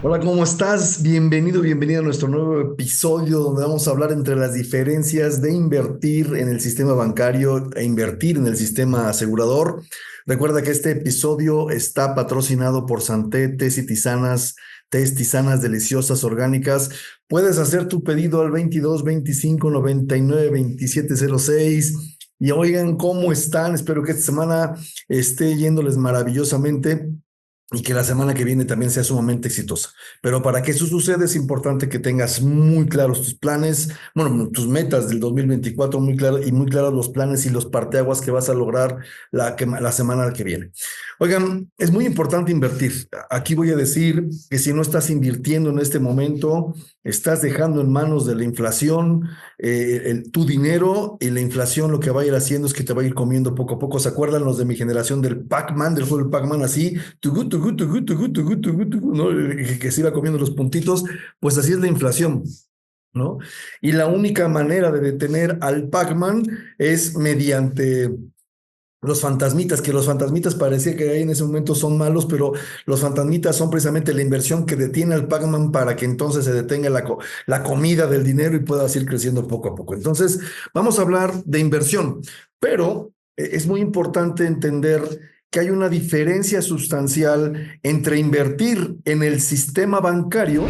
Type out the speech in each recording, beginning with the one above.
Hola, ¿cómo estás? Bienvenido, bienvenida a nuestro nuevo episodio donde vamos a hablar entre las diferencias de invertir en el sistema bancario e invertir en el sistema asegurador. Recuerda que este episodio está patrocinado por Santé Tés Tisanas deliciosas orgánicas. Puedes hacer tu pedido al 22 25 99 27 06. Y oigan, ¿cómo están? Espero que esta semana esté yéndoles maravillosamente y que la semana que viene también sea sumamente exitosa. Pero para que eso suceda es importante que tengas muy claros tus planes, bueno, tus metas del 2024 muy claras y muy claros los planes y los parteaguas que vas a lograr la semana que viene. Oigan, es muy importante invertir. Aquí voy a decir que si no estás invirtiendo en este momento, estás dejando en manos de la inflación tu dinero, y la inflación lo que va a ir haciendo es que te va a ir comiendo poco a poco. ¿Se acuerdan los de mi generación del Pac-Man, del juego del Pac-Man así? Tugu, tugu, tugu, tugu, tugu, tugu, tugu, ¿no? Que se iba comiendo los puntitos. Pues así es la inflación, ¿no? Y la única manera de detener al Pac-Man es mediante los fantasmitas, que los fantasmitas parecía que ahí en ese momento son malos, pero los fantasmitas son precisamente la inversión que detiene al Pac-Man para que entonces se detenga la comida del dinero y pueda seguir creciendo poco a poco. Entonces, vamos a hablar de inversión, pero es muy importante entender que hay una diferencia sustancial entre invertir en el sistema bancario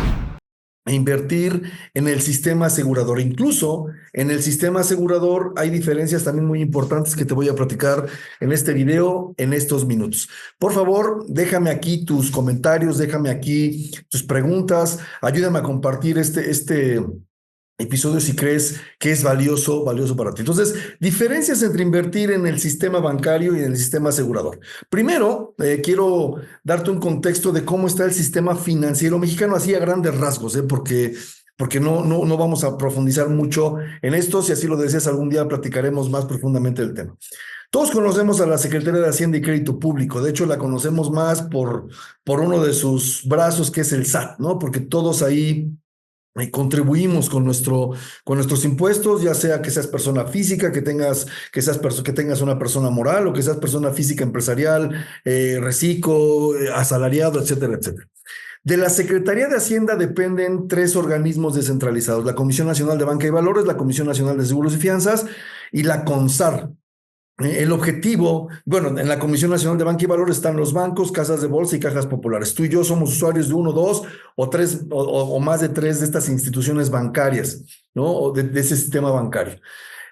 e invertir en el sistema asegurador. Incluso en el sistema asegurador hay diferencias también muy importantes que te voy a platicar en este video, en estos minutos. Por favor, déjame aquí tus comentarios, déjame aquí tus preguntas, ayúdame a compartir este episodio si crees que es valioso para ti. Entonces, diferencias entre invertir en el sistema bancario y en el sistema asegurador. Primero, quiero darte un contexto de cómo está el sistema financiero mexicano, así a grandes rasgos, porque no vamos a profundizar mucho en esto. Si así lo deseas, algún día platicaremos más profundamente del tema. Todos conocemos a la Secretaría de Hacienda y Crédito Público. De hecho, la conocemos más por uno de sus brazos, que es el SAT, ¿no? Porque todos ahí contribuimos con nuestros impuestos, ya sea que seas persona física, que tengas una persona moral, o que seas persona física empresarial, reciclo, asalariado, etcétera, etcétera. De la Secretaría de Hacienda dependen tres organismos descentralizados: la Comisión Nacional de Banca y Valores, la Comisión Nacional de Seguros y Fianzas y la CONSAR. El objetivo, bueno, en la Comisión Nacional de Banca y Valores están los bancos, casas de bolsa y cajas populares. Tú y yo somos usuarios de uno, dos o tres o más de tres de estas instituciones bancarias, ¿no? O de ese sistema bancario.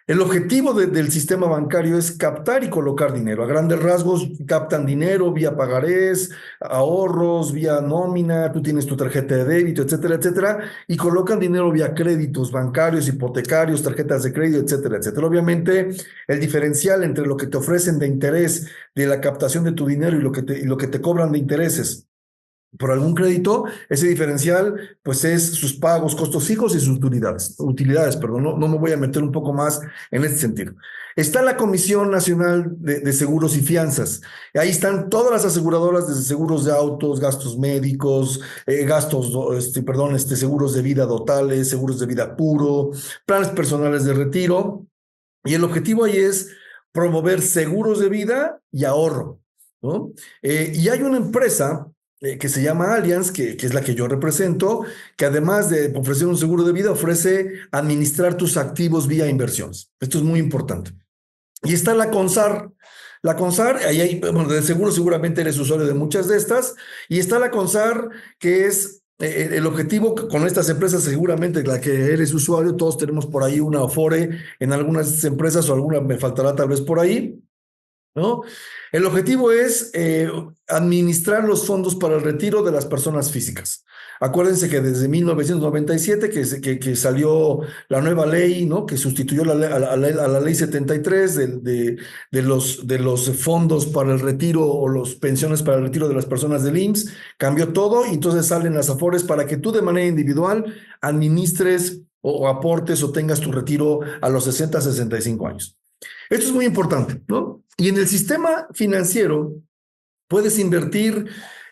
El objetivo del sistema bancario es captar y colocar dinero. A grandes rasgos, captan dinero vía pagarés, ahorros, vía nómina, tú tienes tu tarjeta de débito, etcétera, etcétera, y colocan dinero vía créditos bancarios, hipotecarios, tarjetas de crédito, etcétera, etcétera. Obviamente, el diferencial entre lo que te ofrecen de interés de la captación de tu dinero y lo que te cobran de intereses por algún crédito, ese diferencial, pues es sus pagos, costos fijos y sus utilidades, perdón, no me voy a meter un poco más en este sentido. Está la Comisión Nacional de Seguros y Fianzas. Ahí están todas las aseguradoras, desde seguros de autos, gastos médicos, seguros de vida totales, seguros de vida puro, planes personales de retiro. Y el objetivo ahí es promover seguros de vida y ahorro, ¿no? Y hay una empresa que se llama Allianz, que es la que yo represento, que además de ofrecer un seguro de vida, ofrece administrar tus activos vía inversiones. Esto es muy importante. Y está la CONSAR. La CONSAR, ahí hay, bueno, de seguro seguramente eres usuario de muchas de estas, y está la CONSAR, que es el objetivo con estas empresas, seguramente la que eres usuario, todos tenemos por ahí una Afore en algunas empresas, o alguna me faltará tal vez por ahí, ¿no? El objetivo es administrar los fondos para el retiro de las personas físicas. Acuérdense que desde 1997 que salió la nueva ley, ¿no? Que sustituyó a la ley 73 de los fondos para el retiro, o las pensiones para el retiro de las personas del IMSS, cambió todo, y entonces salen las AFORES para que tú de manera individual administres o aportes o tengas tu retiro a los 65 años. Esto es muy importante, ¿no? Y en el sistema financiero puedes invertir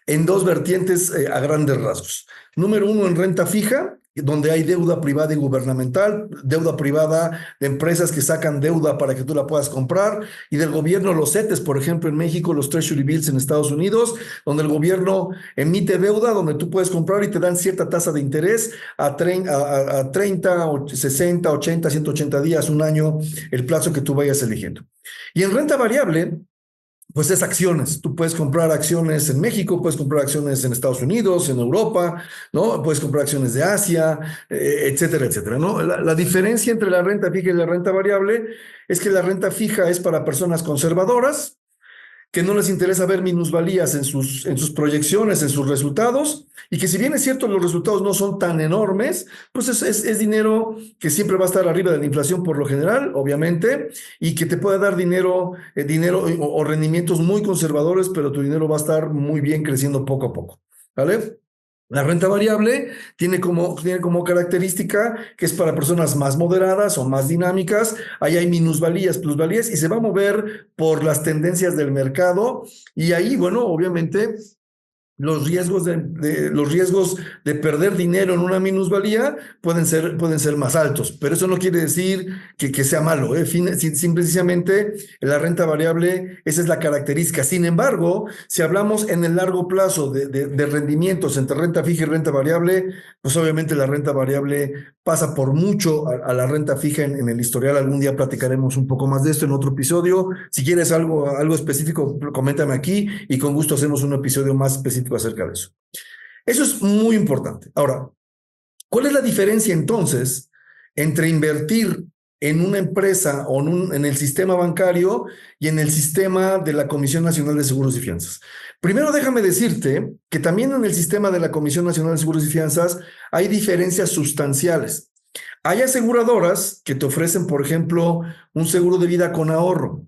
en dos vertientes a grandes rasgos. Número uno, en renta fija, donde hay deuda privada y gubernamental, deuda privada de empresas que sacan deuda para que tú la puedas comprar, y del gobierno los CETES, por ejemplo, en México, los Treasury Bills en Estados Unidos, donde el gobierno emite deuda, donde tú puedes comprar y te dan cierta tasa de interés a 30, 60, 80, 180 días, un año, el plazo que tú vayas eligiendo. Y en renta variable, pues es acciones. Tú puedes comprar acciones en México, puedes comprar acciones en Estados Unidos, en Europa, ¿no? Puedes comprar acciones de Asia, etcétera, etcétera, ¿no? La diferencia entre la renta fija y la renta variable es que la renta fija es para personas conservadoras, que no les interesa ver minusvalías en sus proyecciones, en sus resultados, y que si bien es cierto los resultados no son tan enormes, pues es dinero que siempre va a estar arriba de la inflación por lo general, obviamente, y que te puede dar dinero o rendimientos muy conservadores, pero tu dinero va a estar muy bien creciendo poco a poco, ¿vale? La renta variable tiene como característica que es para personas más moderadas o más dinámicas. Ahí hay minusvalías, plusvalías y se va a mover por las tendencias del mercado. Y ahí, bueno, obviamente los riesgos de perder dinero en una minusvalía pueden ser más altos, pero eso no quiere decir que sea malo, ¿eh? Precisamente la renta variable, esa es la característica. Sin embargo, si hablamos en el largo plazo de rendimientos entre renta fija y renta variable, pues obviamente la renta variable pasa por mucho a la renta fija en el historial. Algún día platicaremos un poco más de esto en otro episodio. Si quieres algo específico, coméntame aquí y con gusto hacemos un episodio más específico acerca de eso. Eso es muy importante. Ahora, ¿cuál es la diferencia entonces entre invertir en una empresa o en el sistema bancario y en el sistema de la Comisión Nacional de Seguros y Fianzas? Primero, déjame decirte que también en el sistema de la Comisión Nacional de Seguros y Fianzas hay diferencias sustanciales. Hay aseguradoras que te ofrecen, por ejemplo, un seguro de vida con ahorro.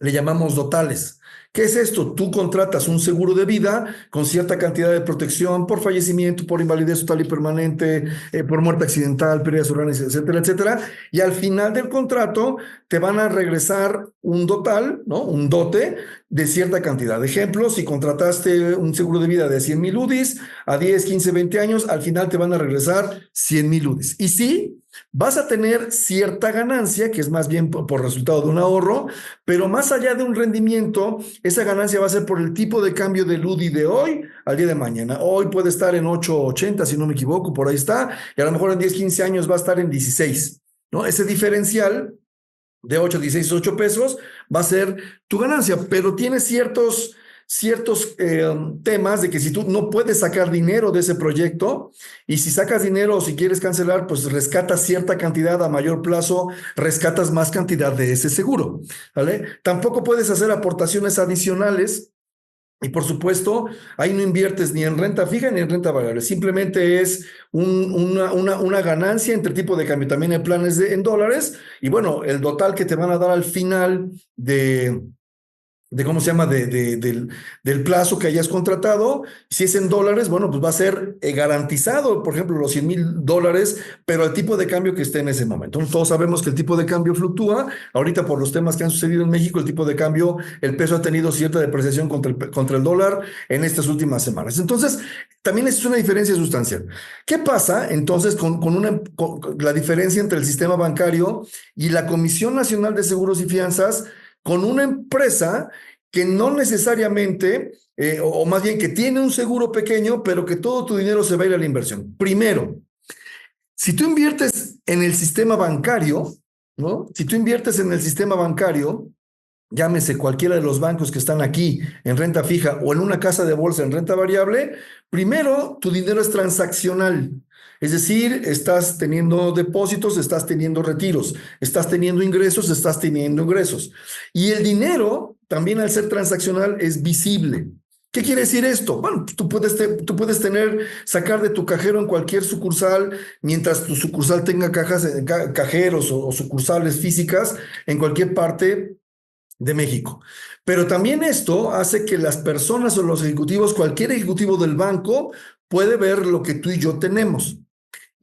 Le llamamos dotales. ¿Qué es esto? Tú contratas un seguro de vida con cierta cantidad de protección por fallecimiento, por invalidez total y permanente, por muerte accidental, pérdidas orgánicas, etcétera, etcétera. Y al final del contrato te van a regresar un dotal, ¿no? Un dote de cierta cantidad. De ejemplo, si contrataste un seguro de vida de 100,000 UDIs a 10, 15, 20 años, al final te van a regresar 100,000 UDIs. Y sí, vas a tener cierta ganancia, que es más bien por resultado de un ahorro, pero más allá de un rendimiento, esa ganancia va a ser por el tipo de cambio del UDI de hoy al día de mañana. Hoy puede estar en 8.80, si no me equivoco, por ahí está, y a lo mejor en 10, 15 años va a estar en 16, ¿no? Ese diferencial de 8, 16, 8 pesos va a ser tu ganancia, pero tiene ciertos temas de que si tú no puedes sacar dinero de ese proyecto y si sacas dinero o si quieres cancelar, pues rescatas cierta cantidad a mayor plazo, rescatas más cantidad de ese seguro, ¿vale? Tampoco puedes hacer aportaciones adicionales. Y por supuesto, ahí no inviertes ni en renta fija ni en renta variable. Simplemente es una ganancia entre tipo de cambio. También hay planes en dólares. Y bueno, el total que te van a dar al final ¿cómo se llama? Del plazo que hayas contratado. Si es en dólares, bueno, pues va a ser garantizado, por ejemplo, los 100,000 dólares, pero el tipo de cambio que esté en ese momento. Todos sabemos que el tipo de cambio fluctúa. Ahorita por los temas que han sucedido en México, el tipo de cambio, el peso ha tenido cierta depreciación contra el dólar en estas últimas semanas. Entonces, también es una diferencia sustancial. ¿Qué pasa entonces con la diferencia entre el sistema bancario y la Comisión Nacional de Seguros y Fianzas? Con una empresa que no necesariamente, o más bien que tiene un seguro pequeño, pero que todo tu dinero se va a ir a la inversión. Primero, si tú inviertes en el sistema bancario, ¿no? Si tú inviertes en el sistema bancario, llámese cualquiera de los bancos que están aquí en renta fija o en una casa de bolsa en renta variable, primero tu dinero es transaccional. Es decir, estás teniendo depósitos, estás teniendo retiros, estás teniendo ingresos, estás teniendo ingresos. Y el dinero, también al ser transaccional, es visible. ¿Qué quiere decir esto? Bueno, tú puedes sacar de tu cajero en cualquier sucursal, mientras tu sucursal tenga cajeros o sucursales físicas en cualquier parte de México. Pero también esto hace que las personas o los ejecutivos, cualquier ejecutivo del banco, puede ver lo que tú y yo tenemos.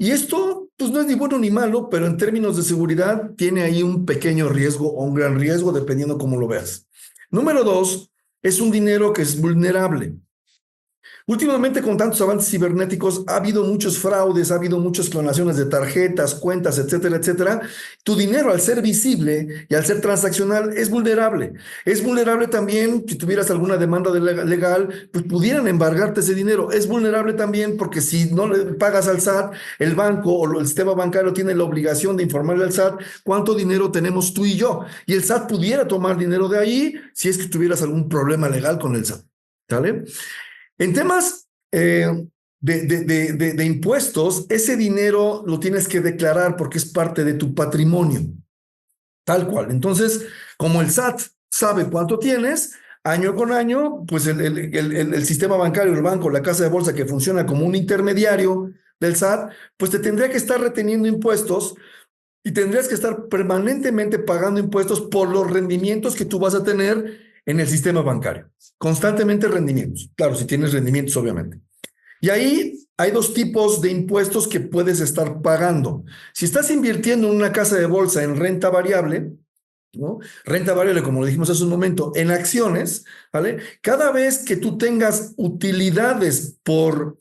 Y esto, pues no es ni bueno ni malo, pero en términos de seguridad tiene ahí un pequeño riesgo o un gran riesgo, dependiendo cómo lo veas. Número dos, es un dinero que es vulnerable. Últimamente, con tantos avances cibernéticos, ha habido muchos fraudes, ha habido muchas clonaciones de tarjetas, cuentas, etcétera, etcétera. Tu dinero, al ser visible y al ser transaccional, es vulnerable. Es vulnerable también, si tuvieras alguna demanda legal, pues pudieran embargarte ese dinero. Es vulnerable también porque si no le pagas al SAT, el banco o el sistema bancario tiene la obligación de informarle al SAT cuánto dinero tenemos tú y yo. Y el SAT pudiera tomar dinero de ahí si es que tuvieras algún problema legal con el SAT. ¿Sale? En temas de impuestos, ese dinero lo tienes que declarar porque es parte de tu patrimonio, tal cual. Entonces, como el SAT sabe cuánto tienes, año con año, pues el sistema bancario, el banco, la casa de bolsa que funciona como un intermediario del SAT, pues te tendría que estar reteniendo impuestos y tendrías que estar permanentemente pagando impuestos por los rendimientos que tú vas a tener en el sistema bancario. Constantemente rendimientos. Claro, si tienes rendimientos, obviamente. Y ahí hay dos tipos de impuestos que puedes estar pagando. Si estás invirtiendo en una casa de bolsa en renta variable, ¿no? Renta variable, como lo dijimos hace un momento, en acciones, ¿vale? Cada vez que tú tengas utilidades por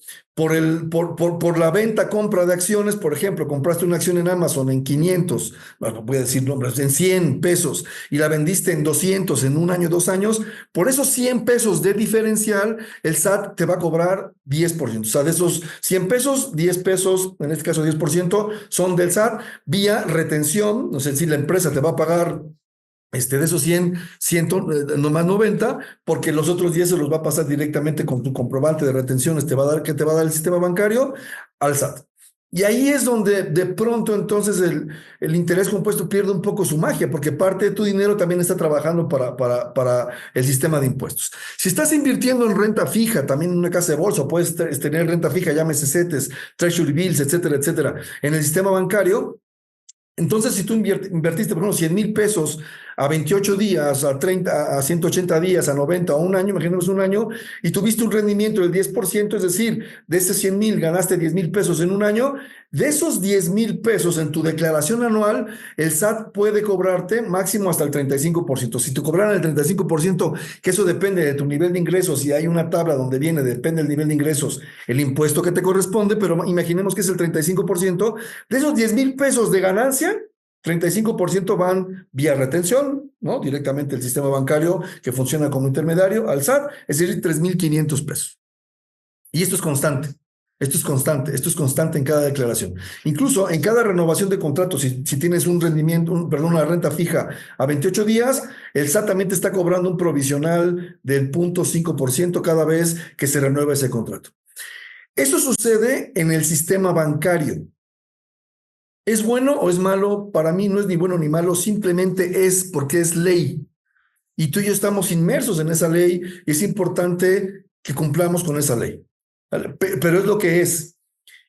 la venta, compra de acciones, por ejemplo, compraste una acción en Amazon en 500, bueno, voy a decir nombres, en 100 pesos y la vendiste en 200 en un año, 2 años, por esos 100 pesos de diferencial, el SAT te va a cobrar 10%. O sea, de esos 100 pesos, 10 pesos, en este caso 10%, son del SAT vía retención, no sé si la empresa te va a pagar de esos 100, nomás 90, porque los otros 10 se los va a pasar directamente con tu comprobante de retenciones, que te va a dar el sistema bancario al SAT. Y ahí es donde de pronto entonces el interés compuesto pierde un poco su magia, porque parte de tu dinero también está trabajando para el sistema de impuestos. Si estás invirtiendo en renta fija, también en una casa de bolsa, puedes tener renta fija, llámese CETES, Treasury Bills, etcétera, etcétera, en el sistema bancario. Entonces, si tú invertiste, por ejemplo, 100,000 pesos a 28 días, a 30, a 180 días, a 90, a un año, imaginemos un año, y tuviste un rendimiento del 10%, es decir, de esos 100,000 ganaste 10,000 pesos en un año, de esos 10,000 pesos en tu declaración anual, el SAT puede cobrarte máximo hasta el 35%. Si te cobraran el 35%, que eso depende de tu nivel de ingresos, y hay una tabla donde viene, depende del nivel de ingresos, el impuesto que te corresponde, pero imaginemos que es el 35%, de esos 10,000 pesos de ganancia, 35% van vía retención, ¿no? Directamente el sistema bancario que funciona como intermediario al SAT, es decir, 3,500 pesos. Y esto es constante. Esto es constante en cada declaración. Incluso en cada renovación de contrato, si tienes un rendimiento, perdón, una renta fija a 28 días, el SAT también te está cobrando un provisional del 0,5% cada vez que se renueva ese contrato. Eso sucede en el sistema bancario. ¿Es bueno o es malo? Para mí no es ni bueno ni malo, simplemente es porque es ley. Y tú y yo estamos inmersos en esa ley y es importante que cumplamos con esa ley. Pero es lo que es.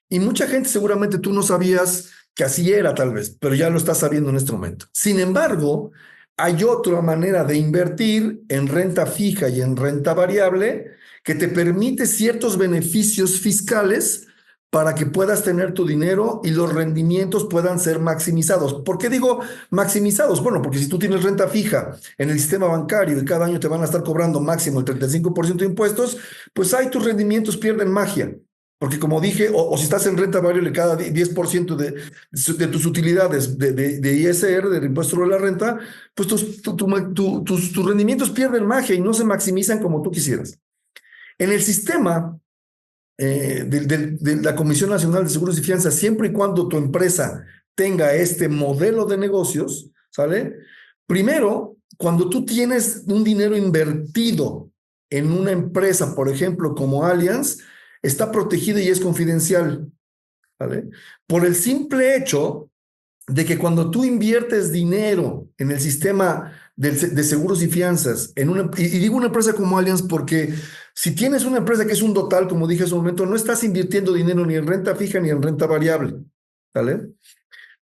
Y mucha gente seguramente tú no sabías que así era tal vez, pero ya lo estás sabiendo en este momento. Sin embargo, hay otra manera de invertir en renta fija y en renta variable que te permite ciertos beneficios fiscales para que puedas tener tu dinero y los rendimientos puedan ser maximizados. ¿Por qué digo maximizados? Bueno, porque si tú tienes renta fija en el sistema bancario y cada año te van a estar cobrando máximo el 35% de impuestos, pues ahí tus rendimientos pierden magia. Porque como dije, o si estás en renta variable, cada 10% de tus utilidades de ISR, del impuesto sobre la renta, pues tus rendimientos pierden magia y no se maximizan como tú quisieras. En el sistema de la Comisión Nacional de Seguros y Fianzas, siempre y cuando tu empresa tenga este modelo de negocios, ¿sale? Primero, cuando tú tienes un dinero invertido en una empresa, por ejemplo, como Allianz, está protegido y es confidencial, ¿vale? Por el simple hecho de que cuando tú inviertes dinero en el sistema de seguros y fianzas, y digo una empresa como Allianz porque si tienes una empresa que es un total, como dije hace un momento, no estás invirtiendo dinero ni en renta fija ni en renta variable, ¿vale?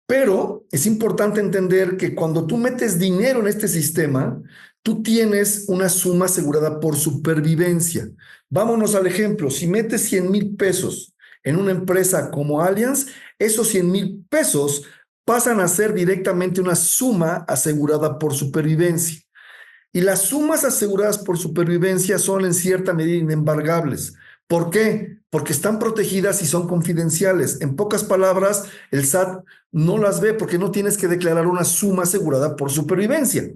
Pero es importante entender que cuando tú metes dinero en este sistema, tú tienes una suma asegurada por supervivencia. Vámonos al ejemplo, si metes 100,000 pesos en una empresa como Allianz, esos 100,000 pesos pasan a ser directamente una suma asegurada por supervivencia. Y las sumas aseguradas por supervivencia son en cierta medida inembargables. ¿Por qué? Porque están protegidas y son confidenciales. En pocas palabras, el SAT no las ve porque no tienes que declarar una suma asegurada por supervivencia.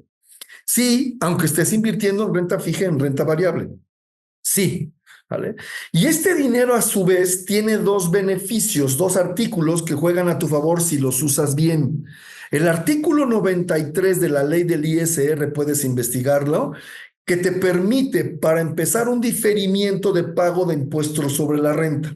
Sí, aunque estés invirtiendo en renta fija, en renta variable. Sí, ¿vale? Y este dinero a su vez tiene dos beneficios, dos artículos que juegan a tu favor si los usas bien. El artículo 93 de la ley del ISR, puedes investigarlo, que te permite, para empezar, un diferimiento de pago de impuestos sobre la renta.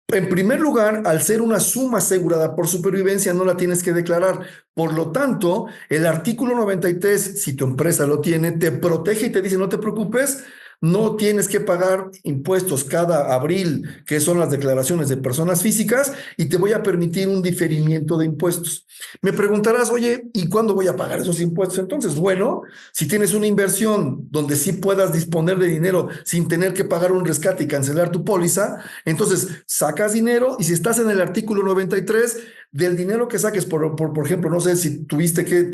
En primer lugar, al ser una suma asegurada por supervivencia, no la tienes que declarar. Por lo tanto, el artículo 93, si tu empresa lo tiene, te protege y te dice, no te preocupes, no tienes que pagar impuestos cada abril, que son las declaraciones de personas físicas, y te voy a permitir un diferimiento de impuestos. Me preguntarás, oye, ¿y cuándo voy a pagar esos impuestos? Entonces, bueno, si tienes una inversión donde sí puedas disponer de dinero sin tener que pagar un rescate y cancelar tu póliza, entonces sacas dinero y si estás en el artículo 93, del dinero que saques, por ejemplo, no sé si tuviste que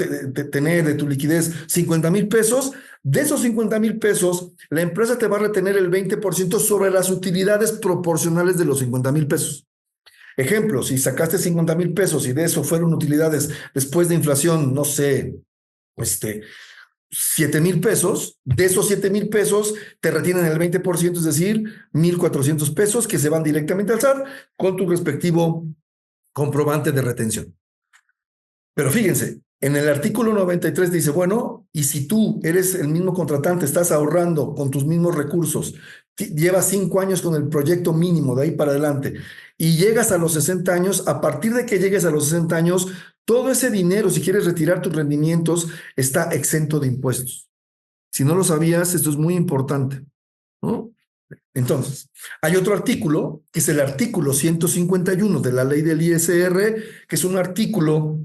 tener de tu liquidez 50,000 pesos, de esos 50,000 pesos, la empresa te va a retener el 20% sobre las utilidades proporcionales de los 50,000 pesos. Ejemplo, si sacaste 50,000 pesos y de eso fueron utilidades después de inflación, no sé, este, 7,000 pesos, de esos 7,000 pesos te retienen el 20%, es decir, 1,400 pesos que se van directamente al SAT con tu respectivo comprobante de retención. Pero fíjense, en el artículo 93 dice, bueno, y si tú eres el mismo contratante, estás ahorrando con tus mismos recursos, llevas 5 años con el proyecto mínimo de ahí para adelante y llegas a los 60 años, a partir de que llegues a los 60 años, todo ese dinero, si quieres retirar tus rendimientos, está exento de impuestos. Si no lo sabías, esto es muy importante, ¿no? Entonces, hay otro artículo, que es el artículo 151 de la ley del ISR, que es un artículo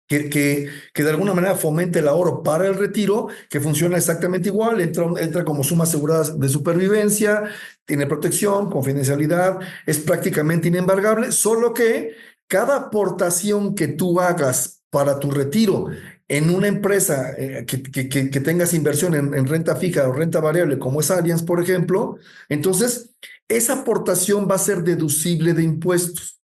que de alguna manera fomente el ahorro para el retiro, que funciona exactamente igual, entra como suma asegurada de supervivencia, tiene protección, confidencialidad, es prácticamente inembargable, solo que cada aportación que tú hagas para tu retiro en una empresa que tengas inversión en renta fija o renta variable, como es Allianz, por ejemplo, entonces esa aportación va a ser deducible de impuestos.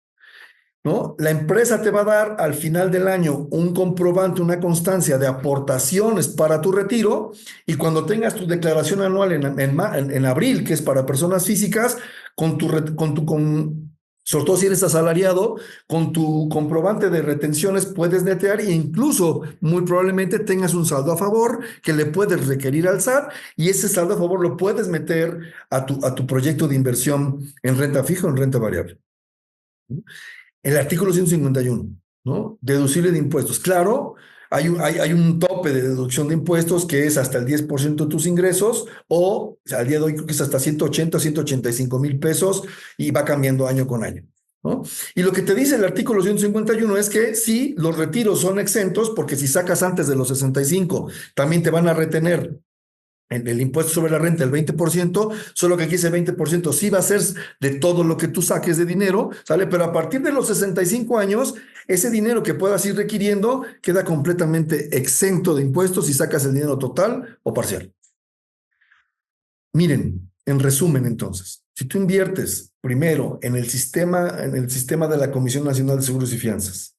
¿No? La empresa te va a dar al final del año un comprobante, una constancia de aportaciones para tu retiro y cuando tengas tu declaración anual en abril, que es para personas físicas, sobre todo si eres asalariado, con tu comprobante de retenciones puedes netear e incluso muy probablemente tengas un saldo a favor que le puedes requerir al SAT y ese saldo a favor lo puedes meter a tu proyecto de inversión en renta fija o en renta variable. El artículo 151, ¿no? Deducible de impuestos. Claro, hay un tope de deducción de impuestos que es hasta el 10% de tus ingresos o al día de hoy creo que es hasta 180, 185,000 pesos y va cambiando año con año, ¿no? Y lo que te dice el artículo 151 es que sí, los retiros son exentos porque si sacas antes de los 65, también te van a retener el impuesto sobre la renta, el 20%, solo que aquí ese 20% sí va a ser de todo lo que tú saques de dinero, ¿sale? Pero a partir de los 65 años, ese dinero que puedas ir requiriendo queda completamente exento de impuestos si sacas el dinero total o parcial. Miren, en resumen entonces, si tú inviertes primero en el sistema de la Comisión Nacional de Seguros y Fianzas,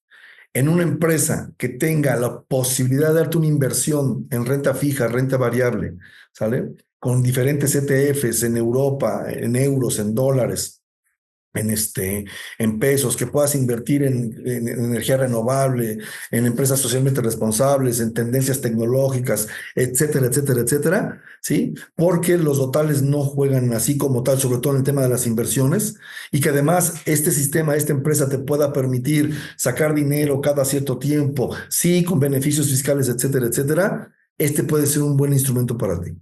en una empresa que tenga la posibilidad de darte una inversión en renta fija, renta variable, ¿sale? Con diferentes ETFs en Europa, en euros, en dólares, en pesos, que puedas invertir en energía renovable, en empresas socialmente responsables, en tendencias tecnológicas, etcétera, etcétera, etcétera, ¿sí? Porque los totales no juegan así como tal, sobre todo en el tema de las inversiones, y que además este sistema, esta empresa te pueda permitir sacar dinero cada cierto tiempo, sí, con beneficios fiscales, etcétera, etcétera, este puede ser un buen instrumento para ti.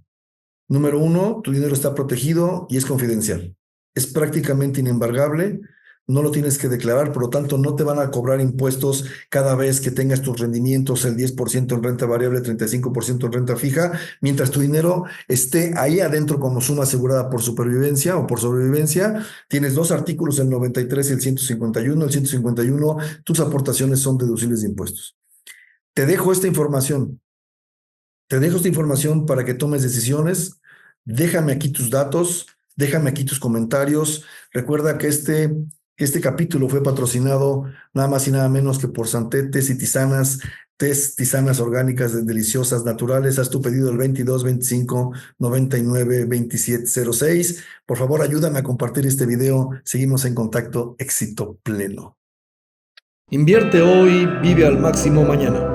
Número uno, tu dinero está protegido y es confidencial. Es prácticamente inembargable, no lo tienes que declarar, por lo tanto no te van a cobrar impuestos cada vez que tengas tus rendimientos, el 10% en renta variable, 35% en renta fija, mientras tu dinero esté ahí adentro como suma asegurada por supervivencia o por sobrevivencia. Tienes dos artículos, el 93 y el 151. El 151, tus aportaciones son deducibles de impuestos. Te dejo esta información. Te dejo esta información para que tomes decisiones. Déjame aquí tus datos. Déjame aquí tus comentarios. Recuerda que este capítulo fue patrocinado nada más y nada menos que por Santetes y Tisanas, tisanas orgánicas deliciosas, naturales. Haz tu pedido el 22 25 99 27 06. Por favor, ayúdame a compartir este video. Seguimos en contacto. Éxito pleno. Invierte hoy, vive al máximo mañana.